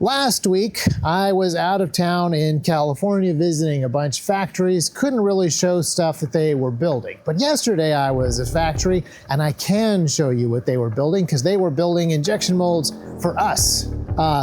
Last week, I was out of town in California visiting a bunch of factories. Couldn't really show stuff that they were building. But yesterday I was at a factory and I can show you what they were building because they were building injection molds for us.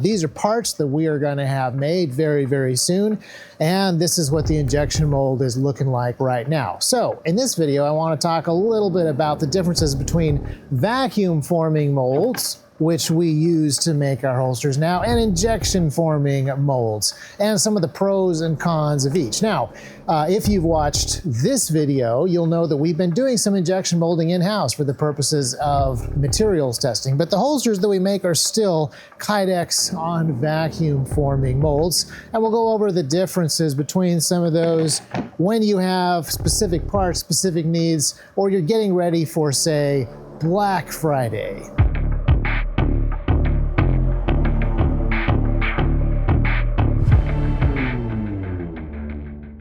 These are parts that we are going to have made very, very soon. And this is what the injection mold is looking like right now. So in this video, I want to talk a little bit about the differences between vacuum forming molds, which we use to make our holsters now, and injection forming molds, and some of the pros and cons of each. Now, if you've watched this video, you'll know that we've been doing some injection molding in-house for the purposes of materials testing, but the holsters that we make are still Kydex on vacuum forming molds, and we'll go over the differences between some of those when you have specific parts, specific needs, or you're getting ready for, say, Black Friday.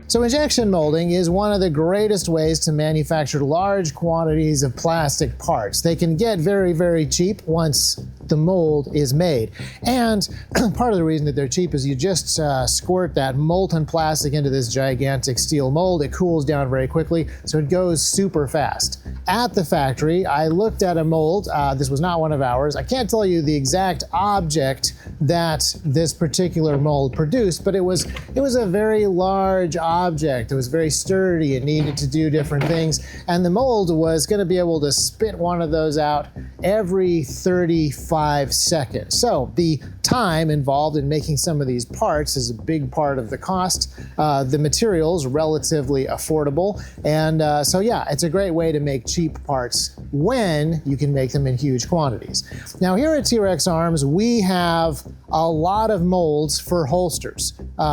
So injection molding is one of the greatest ways to manufacture large quantities of plastic parts. They can get very, very cheap once the mold is made. And part of the reason that they're cheap is you just squirt that molten plastic into this gigantic steel mold. It cools down very quickly, so it goes super fast. At the factory, I looked at a mold. This was not one of ours. I can't tell you the exact object that this particular mold produced, but it was a very large object. It was very sturdy. It needed to do different things. And the mold was going to be able to spit one of those out every 35 seconds. So the time involved in making some of these parts is a big part of the cost. The materials relatively affordable. And so yeah, it's a great way to make cheap parts when you can make them in huge quantities. Now here at T.REX Arms, we have a lot of molds for holsters.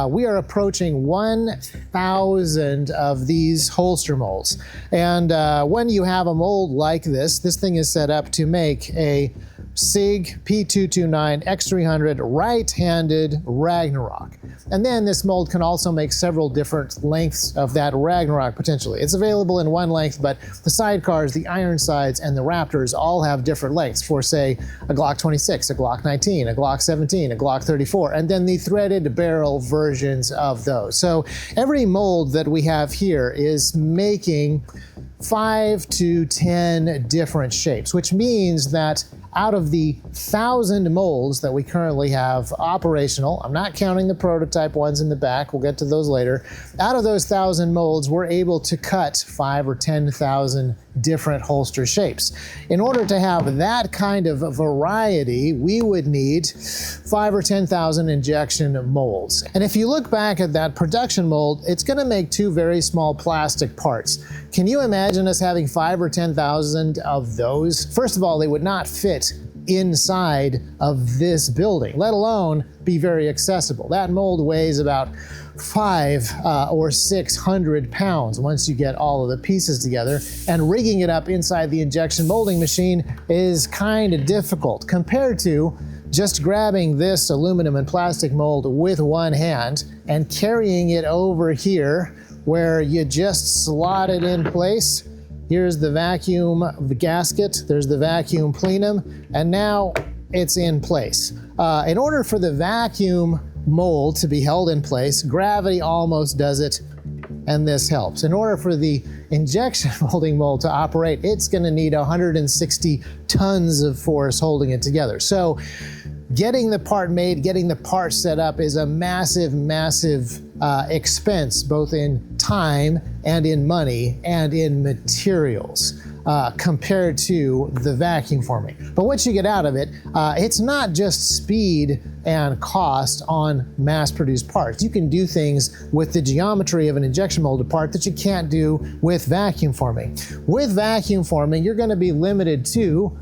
We are approaching 1,000 of these holster molds. And when you have a mold like this thing is set up to make a SIG P229 X300 right-handed Ragnarok. And then this mold can also make several different lengths of that Ragnarok potentially. It's available in one length, but the sidecars, the Ironsides, and the Raptors all have different lengths for, say, a Glock 26, a Glock 19, a Glock 17, a Glock 34, and then the threaded barrel versions of those. So every mold that we have here is making 5 to 10 different shapes, which means that out of the 1,000 molds that we currently have operational, I'm not counting the prototype ones in the back, we'll get to those later, out of those 1,000 molds, we're able to cut 5 or 10,000 different holster shapes. In order to have that kind of variety, we would need 5 or 10,000 injection molds. And if you look back at that production mold, it's going to make two very small plastic parts. Can you imagine us having 5 or 10,000 of those? First of all, they would not fit inside of this building, let alone be very accessible. That mold weighs about 500 or 600 pounds once you get all of the pieces together, and rigging it up inside the injection molding machine is kind of difficult compared to just grabbing this aluminum and plastic mold with one hand and carrying it over here where you just slot it in place. Here's the vacuum gasket, there's the vacuum plenum, and now it's in place. In order for the vacuum mold to be held in place, gravity almost does it, and this helps. In order for the injection molding mold to operate, it's gonna need 160 tons of force holding it together. So getting the part made, getting the part set up is a massive, massive expense, both in time and in money and in materials compared to the vacuum forming. But what you get out of it, it's not just speed and cost on mass-produced parts. You can do things with the geometry of an injection molded part that you can't do with vacuum forming. With vacuum forming, you're going to be limited to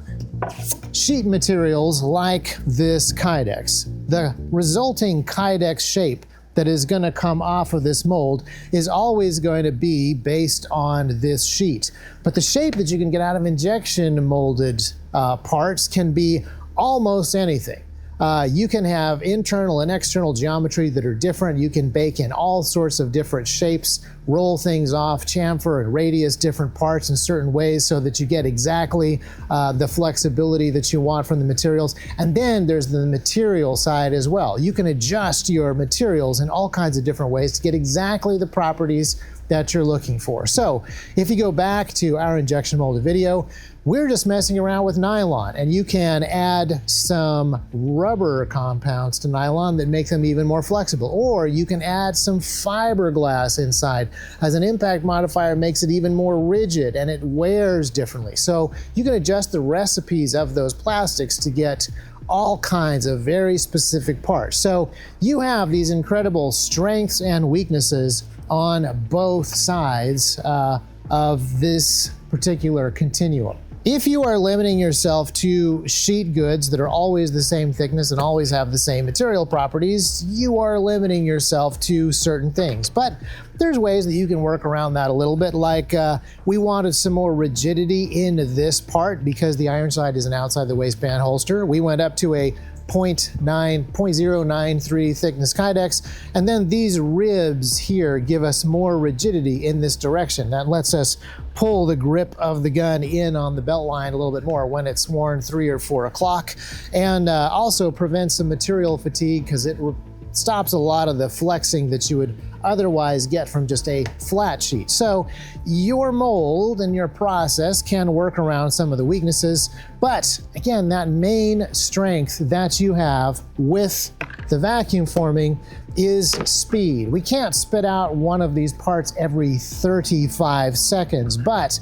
sheet materials like this Kydex. The resulting Kydex shape that is going to come off of this mold is always going to be based on this sheet. But the shape that you can get out of injection molded parts can be almost anything. You can have internal and external geometry that are different. You can bake in all sorts of different shapes, roll things off, chamfer and radius different parts in certain ways so that you get exactly the flexibility that you want from the materials. And then there's the material side as well. You can adjust your materials in all kinds of different ways to get exactly the properties that you're looking for. So if you go back to our injection molded video, we're just messing around with nylon, and you can add some rubber compounds to nylon that make them even more flexible, or you can add some fiberglass inside as an impact modifier, makes it even more rigid and it wears differently. So you can adjust the recipes of those plastics to get all kinds of very specific parts. So you have these incredible strengths and weaknesses on both sides of this particular continuum. If you are limiting yourself to sheet goods that are always the same thickness and always have the same material properties, you are limiting yourself to certain things. But there's ways that you can work around that a little bit, like we wanted some more rigidity in this part because the iron sight is an outside the waistband holster. We went up to a 0.093 thickness Kydex, and then these ribs here give us more rigidity in this direction. That lets us pull the grip of the gun in on the belt line a little bit more when it's worn 3 or 4 o'clock, and also prevents some material fatigue because it stops a lot of the flexing that you would otherwise get from just a flat sheet. So your mold and your process can work around some of the weaknesses, but again, that main strength that you have with the vacuum forming is speed. We can't spit out one of these parts every 35 seconds, but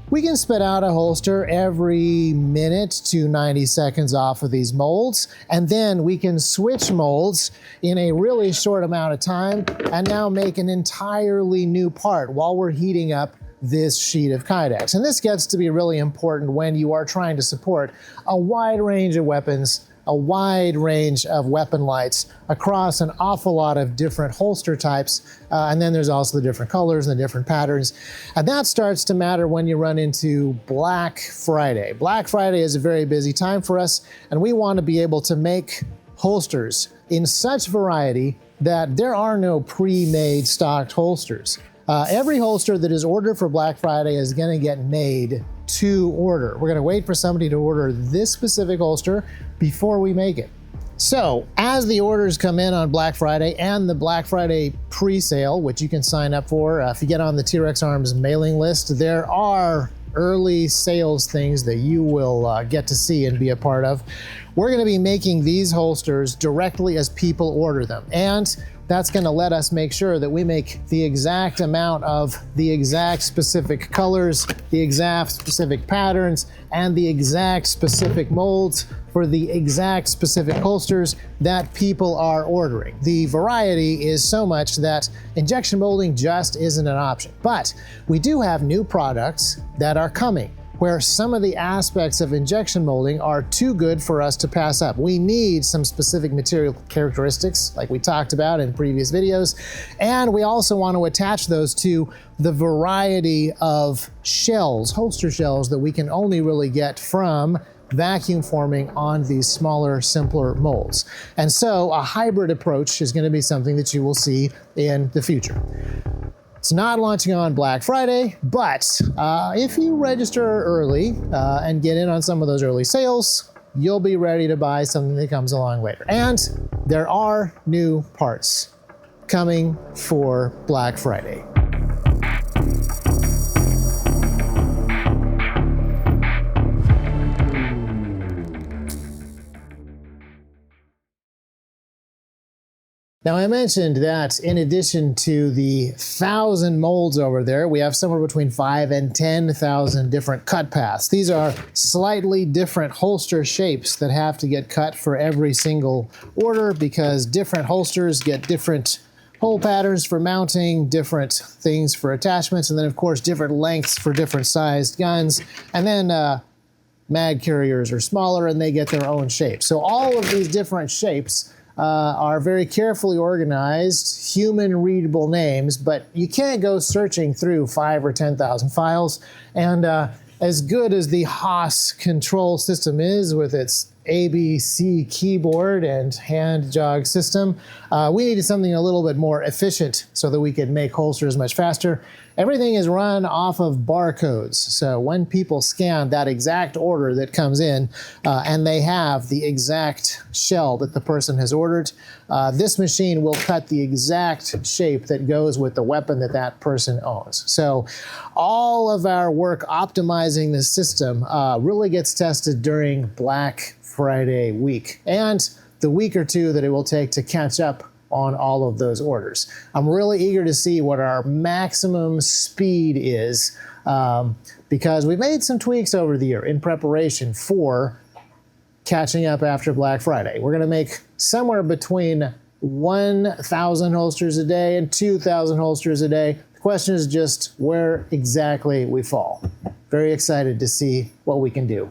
we can spit out a holster every minute to 90 seconds off of these molds, and then we can switch molds in a really short amount of time and now make an entirely new part while we're heating up this sheet of Kydex. And this gets to be really important when you are trying to support a wide range of weapons, a wide range of weapon lights across an awful lot of different holster types. And then there's also the different colors and the different patterns. And that starts to matter when you run into Black Friday. Black Friday is a very busy time for us, and we want to be able to make holsters in such variety that there are no pre-made stocked holsters. Every holster that is ordered for Black Friday is going to get made to order. We're going to wait for somebody to order this specific holster before we make it. So as the orders come in on Black Friday and the Black Friday pre-sale, which you can sign up for if you get on the T.REX ARMS mailing list, there are early sales things that you will get to see and be a part of. We're going to be making these holsters directly as people order them, and that's going to let us make sure that we make the exact amount of the exact specific colors, the exact specific patterns, and the exact specific molds for the exact specific holsters that people are ordering. The variety is so much that injection molding just isn't an option. But we do have new products that are coming where some of the aspects of injection molding are too good for us to pass up. We need some specific material characteristics like we talked about in previous videos, and we also want to attach those to the variety of shells, holster shells, that we can only really get from vacuum forming on these smaller, simpler molds. And so a hybrid approach is going to be something that you will see in the future. It's not launching on Black Friday, but if you register early and get in on some of those early sales, you'll be ready to buy something that comes along later. And there are new parts coming for Black Friday. Now, I mentioned that in addition to the 1,000 molds over there, we have somewhere between 5,000 and 10,000 different cut paths. These are slightly different holster shapes that have to get cut for every single order because different holsters get different hole patterns for mounting, different things for attachments, and then of course different lengths for different sized guns. And then mag carriers are smaller and they get their own shape. So all of these different shapes are very carefully organized, human-readable names, but you can't go searching through 5,000 or 10,000 files. And as good as the Haas control system is with its ABC keyboard and hand jog system. We needed something a little bit more efficient so that we could make holsters much faster. Everything is run off of barcodes. So when people scan that exact order that comes in and they have the exact shell that the person has ordered, this machine will cut the exact shape that goes with the weapon that that person owns. So all of our work optimizing this system really gets tested during Black Friday week and the week or two that it will take to catch up on all of those orders. I'm really eager to see what our maximum speed is because we've made some tweaks over the year in preparation for catching up after Black Friday. We're going to make somewhere between 1,000 holsters a day and 2,000 holsters a day. The question is just where exactly we fall. Very excited to see what we can do.